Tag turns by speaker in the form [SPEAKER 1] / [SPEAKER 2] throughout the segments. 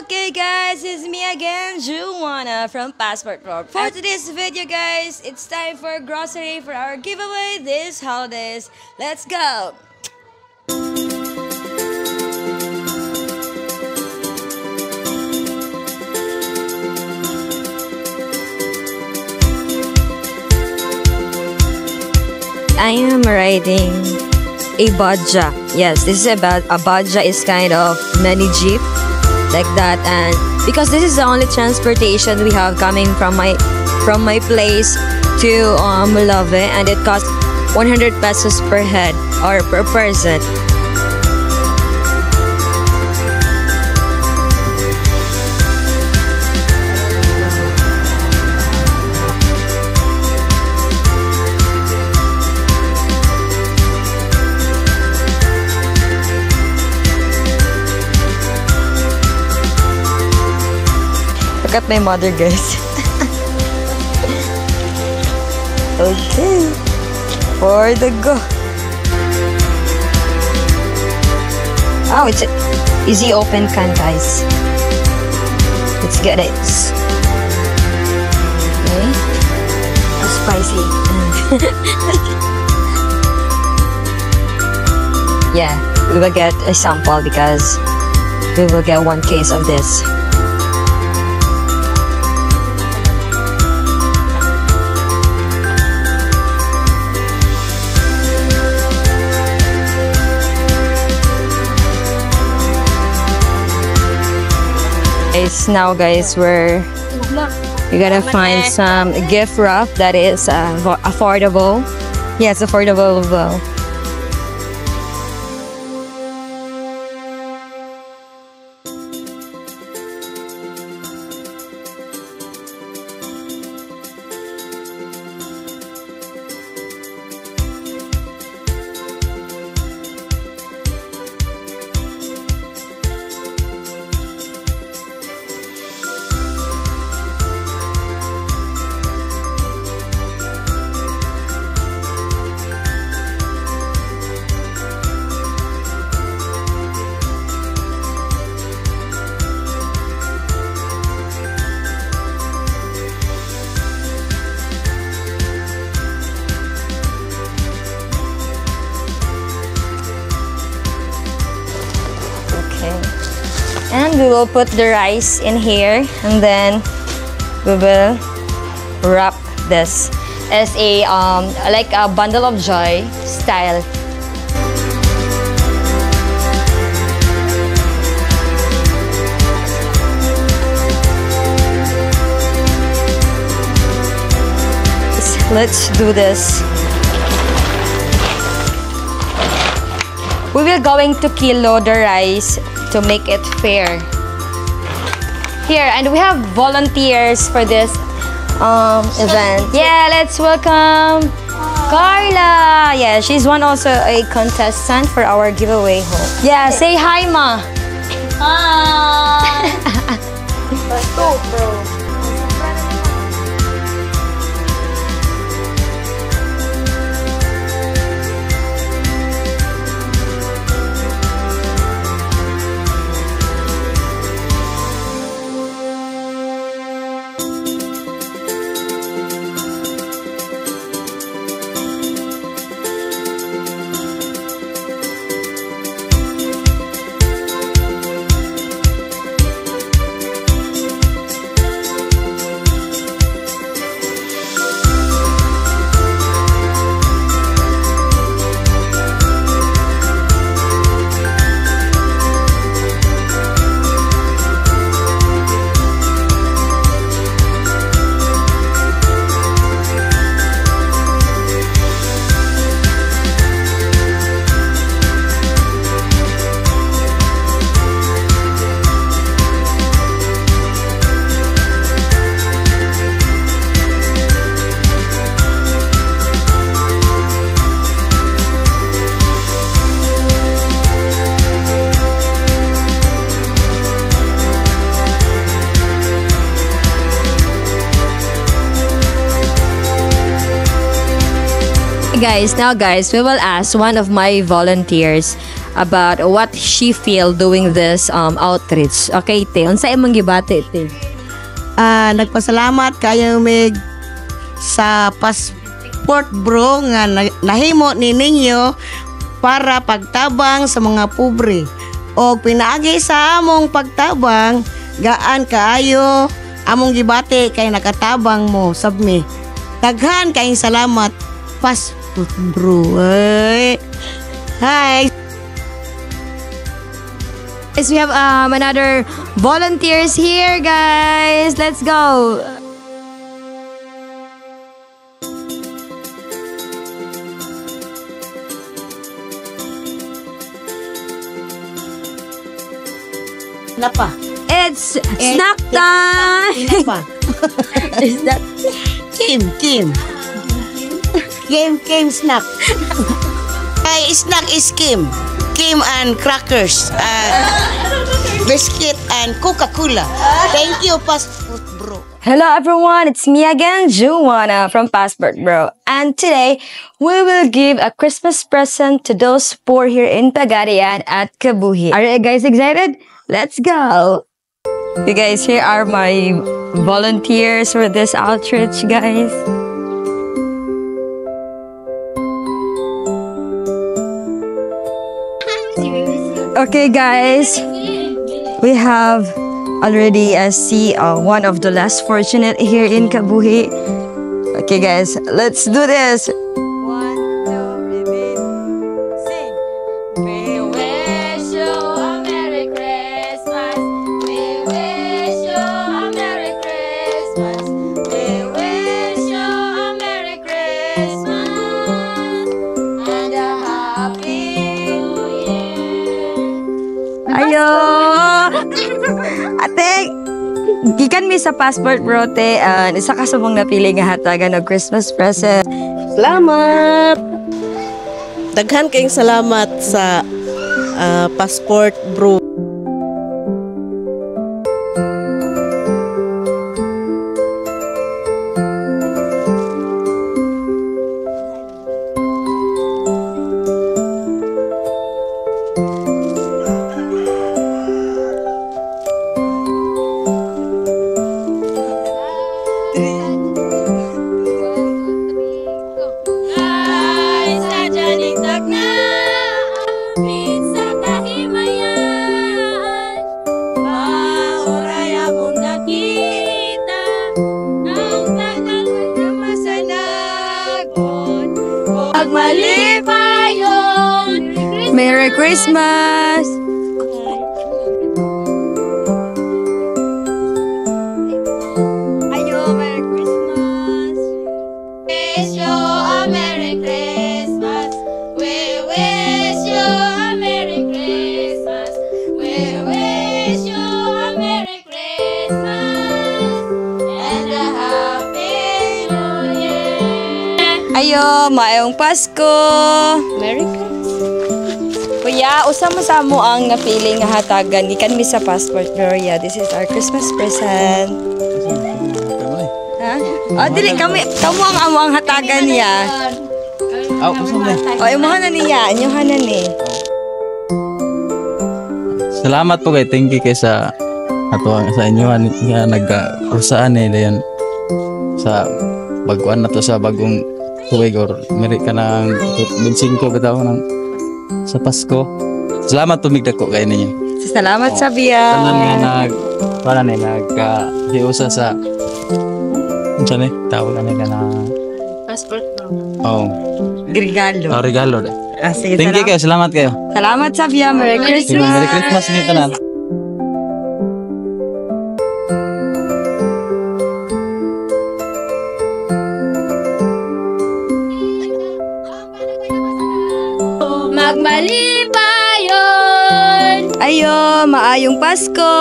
[SPEAKER 1] Okay guys, it's me again, Juana from Passport Pro. For today's video guys, it's time for grocery for our giveaway this holidays. Let's go! I am riding a Badja. Yes, this is about a Badja is kind of mini jeep like that, and because this is the only transportation we have coming from my place to Mulave, and it costs 100 pesos per head or per person. Look at my mother, guys. Okay, for the go. Oh, it's an easy open can, guys. Let's get it. Okay, spicy. Yeah, we will get a sample because we will get 1 case of this. Now guys, we gotta find some gift wrap that is affordable. Yes, affordable as well. And we will put the rice in here, and then we will wrap this as a like a bundle of joy style. Let's do this. We will going to kilo the rice to make it fair. Here, and we have volunteers for this event. Yeah, let's welcome Carla. Yeah, she's also a contestant for our giveaway home. Yeah, say hi, Ma.
[SPEAKER 2] Hi. Let's go, bro.
[SPEAKER 1] Guys, we will ask one of my volunteers about what she feel doing this outreach. Okay, te. Unsa imong gibati, te?
[SPEAKER 3] Nagpasalamat kayo mig sa passport bro nga nahimo ni ninyo para pagtabang sa mga pobre. O pinaagi sa among pagtabang, gaan kaayo among gibati kay nakatabang mo sabmi. Daghan kayong salamat passport bro. Hi.
[SPEAKER 1] Yes, we have another volunteers here, guys. Let's go.
[SPEAKER 3] Napa?
[SPEAKER 1] It's snack time.
[SPEAKER 3] Napa?
[SPEAKER 1] Is that
[SPEAKER 3] Kim snack. Ay, snack is Kim and crackers, biscuit and Coca-Cola. Thank you, Passport Bro.
[SPEAKER 1] Hello everyone, it's me again, Juana from Passport Bro. And today, we will give a Christmas present to those poor here in Pagadian at Kabuhi. Are you guys excited? Let's go! You guys, here are my volunteers for this outreach, guys. Okay, guys, we have already see one of the less fortunate here in Kabuhi. Okay, guys, let's do this. 1, 2, 3, sing. We wish you a Merry Christmas. We wish you a Merry Christmas. We wish you a Merry Christmas and a Happy New Year. Ayo! Ate, gikan mi sa Passport Bro, te, isa ka sa mong napili nga hatagan og Christmas present.
[SPEAKER 3] Salamat! Daghan kayong salamat sa Passport Bro.
[SPEAKER 1] Merry Christmas! Ayo, Merry Christmas! Wish you a Merry Christmas. We wish you a Merry Christmas. We wish you a Merry Christmas and a Happy New Year. Ayo, maayong Pasko!
[SPEAKER 2] Merry Christmas.
[SPEAKER 1] Kuya, usama-samo ang napili nga hatagan gikan mi sa Passport Gloria. This is our Christmas present. Ha? Oh, dili kamo ang among hatagan niya. Oh, imuha na niya, inyuhan na ni.
[SPEAKER 4] Salamat po kay thank you kay sa ato sa inyo nga nagkusaan dayon sa baguan na to sa bagong tuig or merit ka ng bensing ko bitaw ng sa Pasko. Salamat tumigda ko kay ninyo.
[SPEAKER 1] Salamat sa biya.
[SPEAKER 4] Tanan nga hiusa sa unsa ni tawag nila na
[SPEAKER 2] Passport Bro.
[SPEAKER 4] oh
[SPEAKER 1] Regalo.
[SPEAKER 4] regalo.
[SPEAKER 1] Sige,
[SPEAKER 4] Thank you kayo, salamat kayo.
[SPEAKER 1] Salamat sa biya. Merry Christmas.
[SPEAKER 4] Merry Christmas ni tanan.
[SPEAKER 2] Magmalipayon!
[SPEAKER 1] Ayo, maayong Pasko.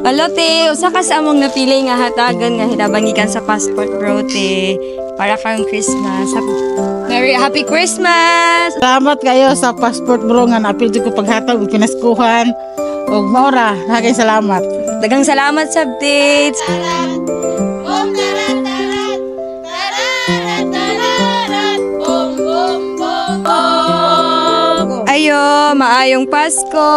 [SPEAKER 1] Alote, usa ka sa among napili nga hatagan nga hinabangikan sa Passport Bro, te. Para kang Christmas. Happy Christmas!
[SPEAKER 5] Salamat kayo sa Passport Bro nga napili ko paghatag og pinaskuhan. Og maura, hagay salamat.
[SPEAKER 1] Dagang salamat sa updates.
[SPEAKER 2] Tarat! Tarat! Tarat!
[SPEAKER 1] kayo. Maayong Pasko.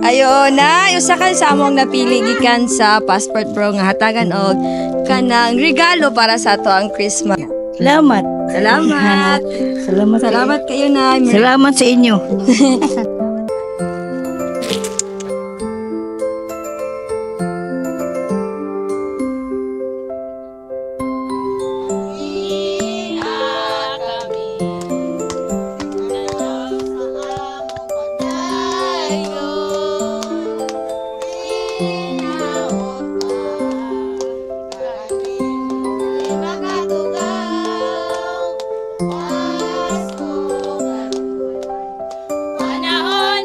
[SPEAKER 1] Ayo na, usa ka sa among napili gikan sa Passport Bro nga hatagan og kanang regalo para sa ato ang Christmas.
[SPEAKER 3] Salamat.
[SPEAKER 1] Salamat.
[SPEAKER 3] Salamat.
[SPEAKER 1] Salamat kayo na.
[SPEAKER 3] Salamat sa inyo.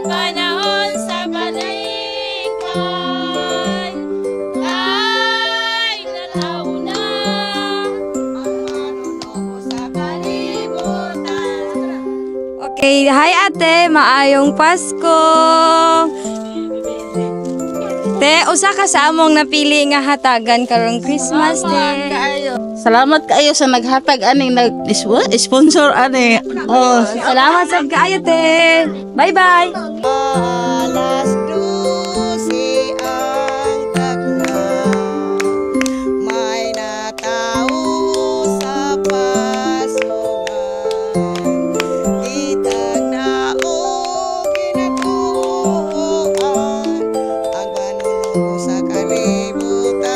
[SPEAKER 2] Panahon sa balikan ay nataw na ang manunuko sa kalibutan.
[SPEAKER 1] Okay, hi ate, maayong Pasko. Te, usa ka sa among napili nga hatagan karong Christmas te.
[SPEAKER 5] Salamat kayo sa naghatag aning nag-sponsor ani. Oh,
[SPEAKER 1] Salamat sa kaayo te. Bye-bye.
[SPEAKER 3] Alas 12 ang tagna, may natao sa pasungan, itag na o ginatuan, ang manunong sa kalibutan.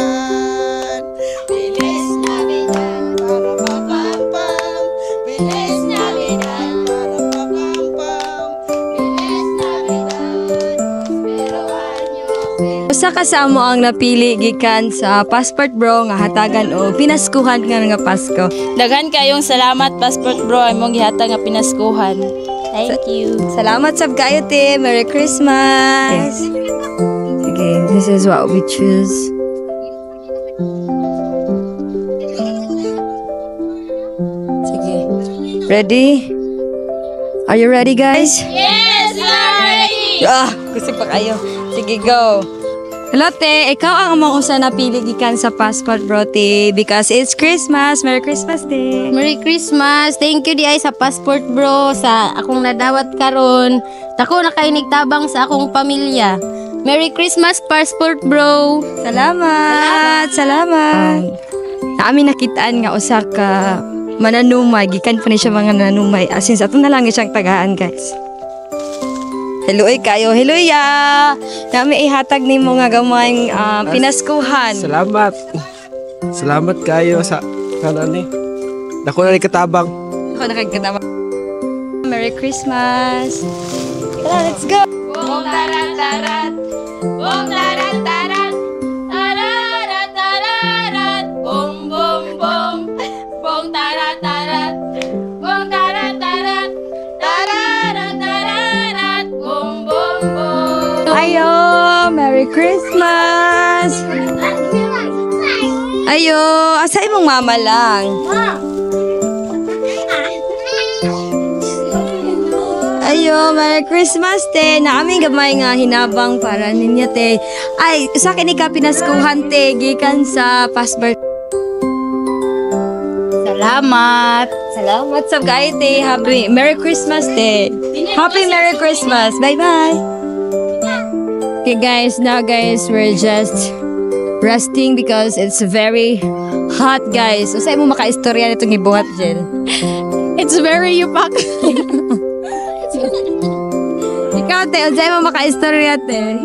[SPEAKER 3] Bilis Navidad para papampam, bilis Navidad para papampam, bilis Navidad, pero anyo.
[SPEAKER 1] Usa ka sa amo ang napili gikan sa Passport Bro nga hatagan og pinaskuhan nga Pasko.
[SPEAKER 2] Daghan kayong salamat Passport Bro imong gihatag nga pinaskuhan. Thank you.
[SPEAKER 1] Salamat sab kaayo te. Merry Christmas. Sige, this is what we choose. Sige. Ready? Are you ready guys?
[SPEAKER 2] Yes, we are ready.
[SPEAKER 1] Gusto pa kayo. Sige, go. Hello, te. Ikaw ang among usa na pili gikan sa Passport Bro, te. Because it's Christmas. Merry Christmas, te.
[SPEAKER 6] Merry Christmas. Thank you di ay sa Passport Bro sa akong nadawat karon. Dako na kay nigtabang sa akong pamilya. Merry Christmas Passport Bro.
[SPEAKER 1] Salamat. Salamat. Naami nakitaan nga usa ka mananumay. Gikan pa ni siya mga nanumay. As in, sa ito na lang siyang tagaan, guys. Hello kayo. Hello ya. Nami ihatag ni mo nga gamayng pinaskuhan.
[SPEAKER 7] Salamat. Salamat kayo sa kanani. Dako na ni katabang.
[SPEAKER 1] Ako nakagkatama. Merry Christmas. Tara, let's go.
[SPEAKER 2] Bong tarat tarat. Bong tarat tarat. Tararat tararat. Bong bong bong. Bong tarat tarat. Bong tarat tarat. Tararat tararat. Bong bong bong.
[SPEAKER 1] Ayo, Merry Christmas. Ayo, asa imong mama lang? Ayo, Merry Christmas, te. Naaming gamay nga hinabang para ninyo, te. Ay, sa akin ka pinaskuhan, te. Gikan sa Passport.
[SPEAKER 6] Salamat.
[SPEAKER 1] Salamat sa kayo, te. Happy Merry Christmas, te. Happy Merry Christmas. Bye-bye. Okay, guys. Now, guys, we're just resting because it's very hot, guys. So, sa'yo mo maka-istorya nitong ibuhat dyan.
[SPEAKER 6] It's very yupak.
[SPEAKER 1] Ikaw, te. Sa'yo mo maka-istorya, te.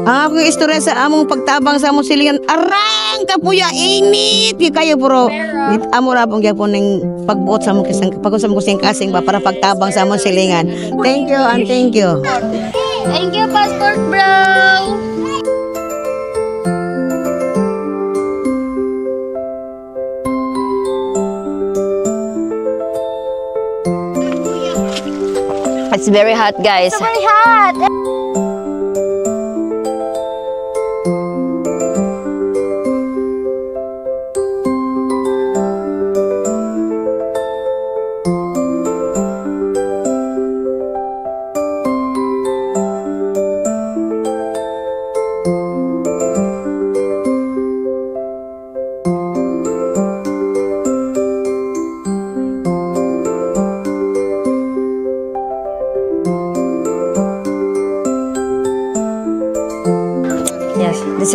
[SPEAKER 3] Ang akong istorya sa among pagtabang sa among silingan, arang kapuya init di kayo bro. Amo ra pong gyapon ning pagbuot sa among kisang pagod sa among kasing ba para pagtabang sa among silingan. Thank you and thank you.
[SPEAKER 6] Thank you Passport Bro.
[SPEAKER 1] It's very hot, guys.
[SPEAKER 6] Very hot.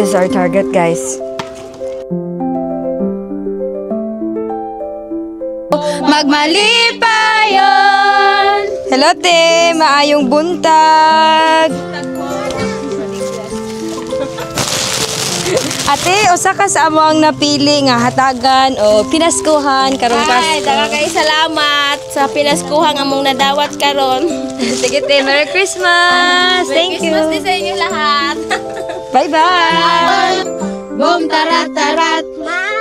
[SPEAKER 1] This is our target, guys.
[SPEAKER 2] Magmalipayon!
[SPEAKER 1] Hello, te! Maayong buntag! Ate, usa ka sa amo ang napili nga hatagan o pinaskuhan karong
[SPEAKER 6] Ay,
[SPEAKER 1] Pasko.
[SPEAKER 6] daga kay salamat sa pinaskuhang among nadawat karon.
[SPEAKER 1] Sige, te. Merry Christmas! Thank you!
[SPEAKER 6] Christmas din sa inyo lahat.
[SPEAKER 1] Bye-bye!
[SPEAKER 6] Bom tarat tarat.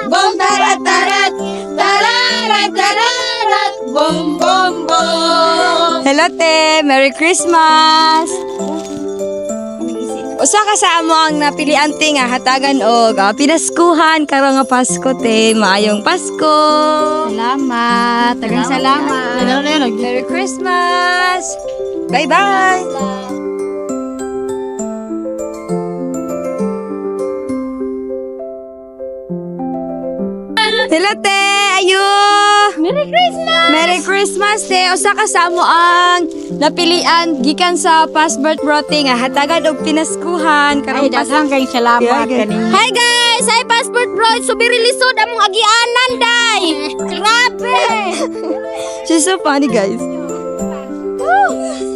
[SPEAKER 6] Bom tarat tarat. Tararat tararat. Bom bom bom.
[SPEAKER 1] Hello, te! Merry Christmas! Usa ka sa amo ang napilian te nga hatagan og pinaskuhan karong nga Pasko, te. Maayong Pasko!
[SPEAKER 6] Salamat. Tagang salamat.
[SPEAKER 1] Merry Christmas! Bye-bye! Hello, te! Ayo!
[SPEAKER 6] Merry Christmas.
[SPEAKER 1] Merry Christmas, te! Usa ka sa amo ang napilian gikan sa passport brote nga hatagan og pinaskuhan karong Pasko.
[SPEAKER 5] kay salamat
[SPEAKER 1] Yeah, okay.
[SPEAKER 5] kanin.
[SPEAKER 6] Hi guys! Hi Passport Bro! Subiri lisod among agianan, day! Grabe!
[SPEAKER 1] She's so funny, guys.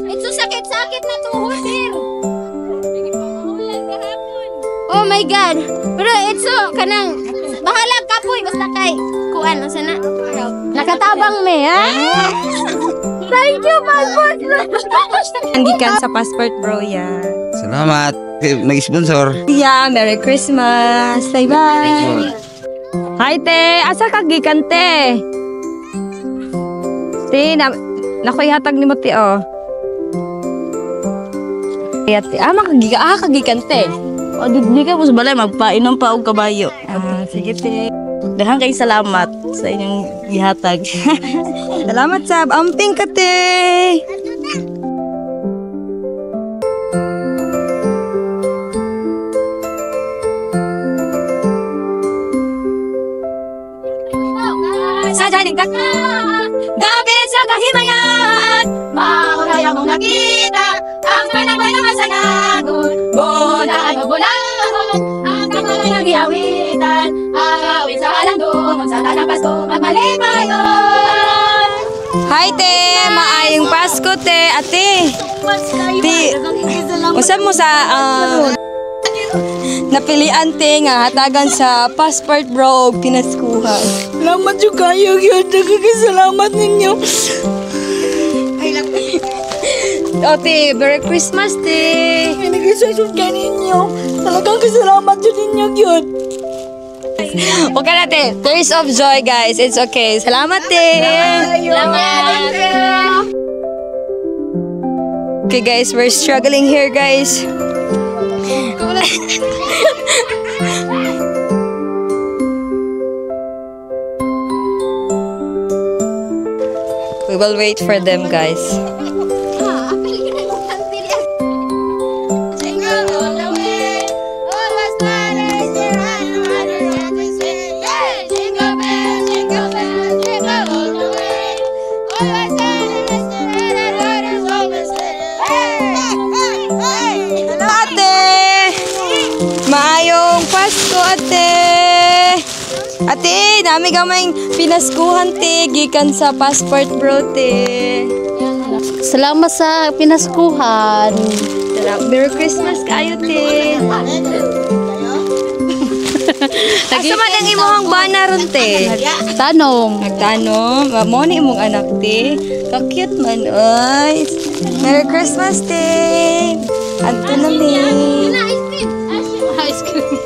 [SPEAKER 6] Ito sakit-sakit na tuhod, sir. Oh my God! Pero ito, kanang, bahala kapoy, basta kay, kuan, nasa na? Nakatabang me, ha? Thank you, Passport Bro!
[SPEAKER 1] Ang gikan sa passport bro, yeah.
[SPEAKER 8] Salamat. Nag-sponsor.
[SPEAKER 1] Yeah, Merry Christmas. Bye-bye. Hi, te. Asa ka gikan, te? Te, nakoy hatag ni mo, te, oh. Kaya, te. Kagikan, te.
[SPEAKER 2] O, di ka mo sa balay, magpainom pa og kabayo.
[SPEAKER 1] Sige, te.
[SPEAKER 2] Daghang kay salamat sa inyong gihatag.
[SPEAKER 1] Salamat, Sab. Amping ka, te.
[SPEAKER 6] Sa daling gabi sa kahimayan, maunay akong nakita, ang panabay na masanagon, bulan o bulangon, ang kamalan ng iawitan, awit sa alandong, sa tanang Pasko, magmalipayon.
[SPEAKER 1] Hi, te. Maayong Pasko, te. Ate. Te. Usap mo sa napilian, te, nga hatagan sa passport bro og pinaskuhan.
[SPEAKER 2] Salamat yung kayo, yun. Nagkakasalamat ninyo.
[SPEAKER 1] O, te. Merry Christmas, te.
[SPEAKER 2] Nagkasasod ka ninyo. Talagang kasalamat yun ninyo, yun.
[SPEAKER 1] Huwag ka na, te. Tears of joy, guys. It's okay. Salamat, te.
[SPEAKER 6] Salamat.
[SPEAKER 1] Okay, guys. We're struggling here, guys. We will wait for them, guys. Hello, ate! Maayong Pasko, ate! Ate, nami kamay pinaskuhan, te. Gikan sa passport bro, te.
[SPEAKER 6] Salamat sa pinaskuhan.
[SPEAKER 1] Merry Christmas kayo, te. Asa man ang imong bana ron, te?
[SPEAKER 6] Tanong.
[SPEAKER 1] Nagtanong, mo ni imong anak, te. Ka-cute man, ay. Merry Christmas, te. Adto na, me.
[SPEAKER 6] Ice cream.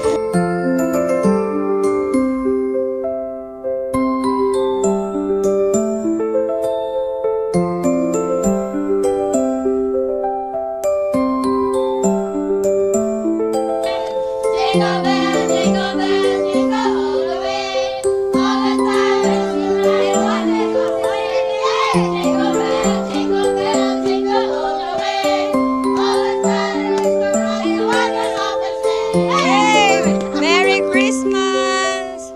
[SPEAKER 6] Jingle bell, jingle bell, jingle all the way. All the time, jingle bell, jingle bell, jingle all the way. All the time,
[SPEAKER 1] Hey! Merry Christmas!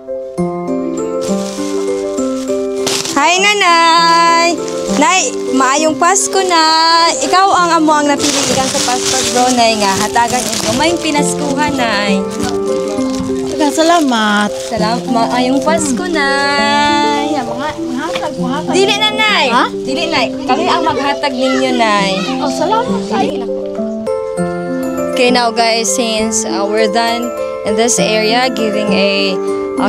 [SPEAKER 1] Hi, Nanay! Nay, maayong Pasko na! Ikaw ang amo ang napili ikan sa passport bro, Nay, nga hatagan ito. May pinaskuhan, Nay.
[SPEAKER 5] Salamat.
[SPEAKER 1] Salamat. Maayong Pasko, Nay. Dili na, Nay.
[SPEAKER 5] Ha?
[SPEAKER 1] Dili, Nay. Kami ang maghatag ninyo, Nay.
[SPEAKER 5] Oh, salamat kayo.
[SPEAKER 1] Okay, now guys, since we're done in this area giving a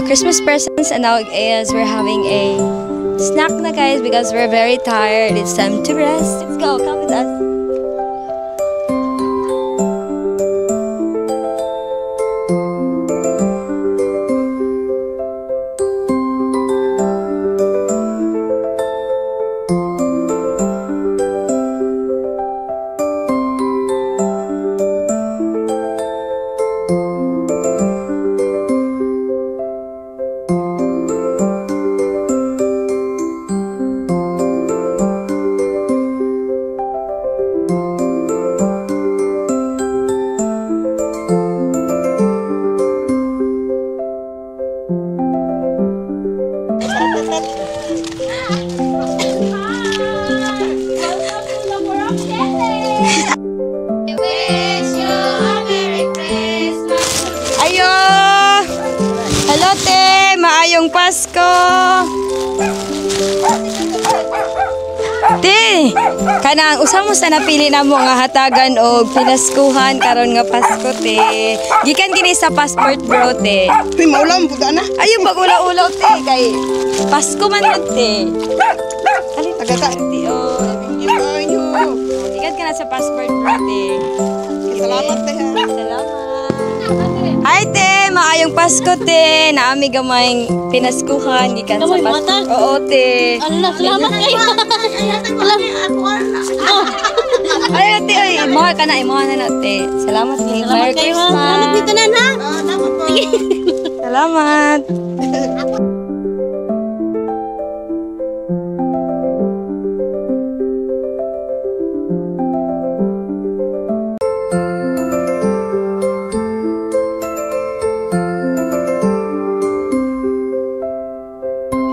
[SPEAKER 1] Christmas presents, and now is we're having a snack na, guys, because we're very tired. It's time to rest. Let's go. Come with us. Ayo! Hello, te! Maayong Pasko! Te! Kanang usam mo sa napili na mo nga hatagan o pinaskuhan karon nga Pasko, te. Gikan kini sa passport, bro, te.
[SPEAKER 3] Uy, maulam, puta na.
[SPEAKER 1] Ayun, pag-ulaw-ulaw, te. Kay Pasko man yun, te. Alin,
[SPEAKER 3] Tagata.
[SPEAKER 1] te, oh. Gikan ka na sa passport, bro, te.
[SPEAKER 3] Salamat, te, ha.
[SPEAKER 1] Salamat. Hi, te! Maayong Pasko, te! Naami gamayng pinaskuhan. Gikan sa Pasko. Oo, te.
[SPEAKER 5] Allah, salamat kayo.
[SPEAKER 1] Ay, te, ay. Mahal ka na, mahal na, te. Salamat, te. Merry Christmas.
[SPEAKER 5] Salamat dito na, ha?
[SPEAKER 1] Salamat.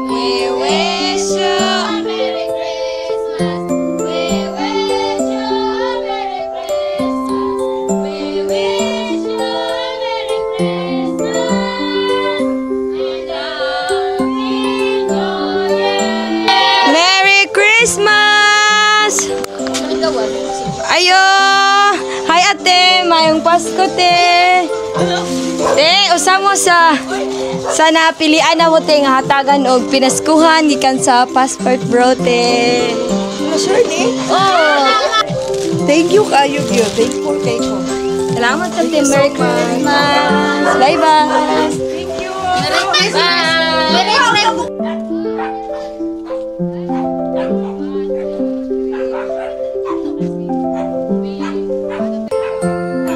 [SPEAKER 1] We wish you a Merry Christmas. We wish you a Merry Christmas. We wish you a Merry Christmas. And a Happy New Year. Merry Christmas! Ayo! Hi, ate! Mayong Pasko, te! Te, usamo sa napilian na mo, te, nga hatagan og pinaskuhan gikan sa passport, bro, te.
[SPEAKER 3] Sure, ni?
[SPEAKER 1] Oh!
[SPEAKER 3] Thank you kayo, Gyo. Thankful kayo.
[SPEAKER 1] Salamat sa te. Merry Christmas! Bye-bye! Thank you!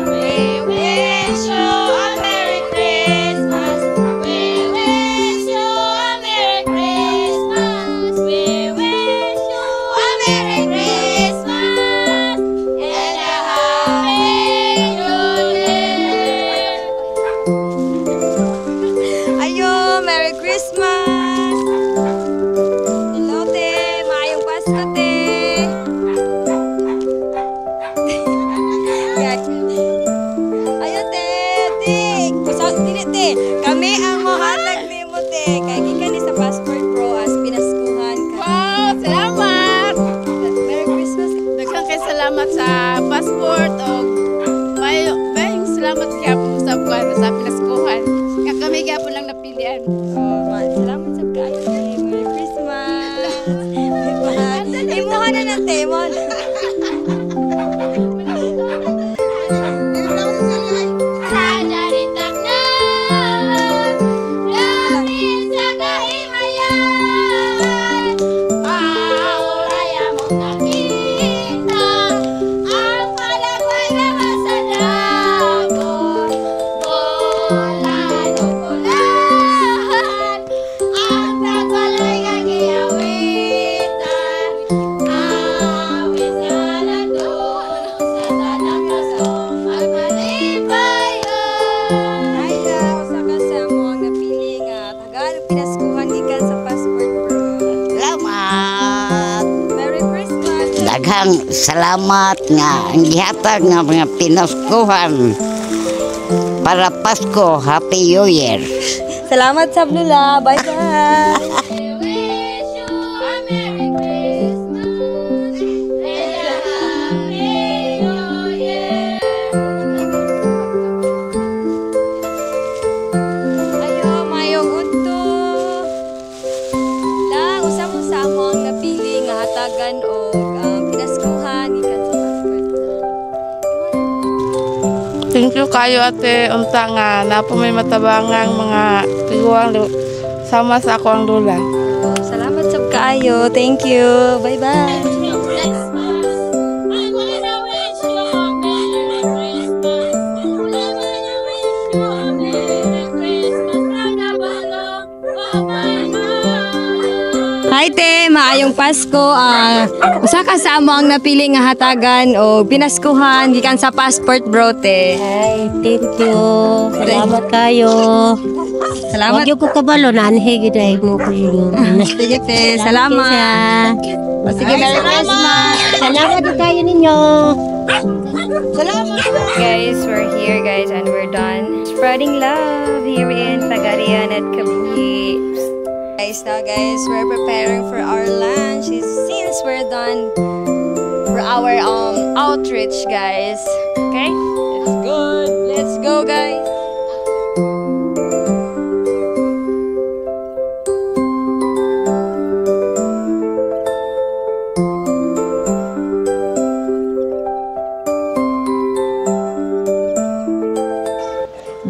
[SPEAKER 1] We wish you a Merry Christmas. We wish you a Merry Christmas. We wish you a Merry Christmas and a Happy New Year. Ayo, Merry Christmas. Hello, te. Maayong Pasko, te. Ayo, te. Te. Dili, te. Kami ang mahatag ni mo, te. Kaya gikan ni sa passport, bro, as pinaskuhan ka.
[SPEAKER 2] Wow, salamat.
[SPEAKER 1] Merry Christmas.
[SPEAKER 2] Daghang kay salamat sa passport o mayong salamat gyapon sa buwan sa pinaskuhan. Nga kami gyapon lang napilian.
[SPEAKER 1] Oh, salamat sa kayo, te. Merry Christmas. Imuha na na, te. Imuha na. Pinaskuhan gikan sa passport, bro.
[SPEAKER 3] Salamat.
[SPEAKER 1] Merry Christmas.
[SPEAKER 9] Daghang salamat nga ang gihatag nga mga pinaskuhan.
[SPEAKER 3] para Pasko. Happy New Year.
[SPEAKER 1] Salamat sa Blula. Bye-bye. Ayo, mayong udto. Lang, usa mo sa among napili nga hatagan o pinaskuhan ikan sa passport.
[SPEAKER 2] Thank you kayo ate unta nga napo may matabangang mga tiguang sama sa ako ang lula.
[SPEAKER 1] Salamat sab kaayo. Thank you. Bye-bye. Hi te, maayong Pasko. Usa ka sa amo ang napili nga hatagan o pinaskuhan gikan sa passport bro te.
[SPEAKER 9] Ay, thank you. Salamat kayo.
[SPEAKER 1] Salamat.
[SPEAKER 9] Huwag yung ko kabalo na anhe giday mo ko yun.
[SPEAKER 1] Sige te, salamat. O, sige, Merry Christmas.
[SPEAKER 9] Salamat din kayo ninyo.
[SPEAKER 1] Guys, we're here guys and we're done spreading love here in Pagarian at Kabuhi. Now guys, we're preparing for our lunch since we're done for our outreach guys. Okay? It's good. Let's go guys.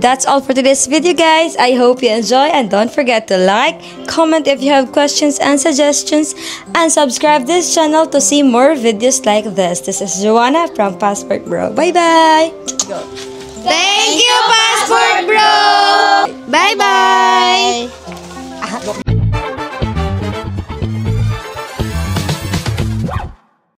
[SPEAKER 1] That's all for today's video guys. I hope you enjoy and don't forget to like, comment if you have questions and suggestions, and subscribe this channel to see more videos like this. This is Joanna from Passport Bro. Bye bye. Thank you Passport Bro.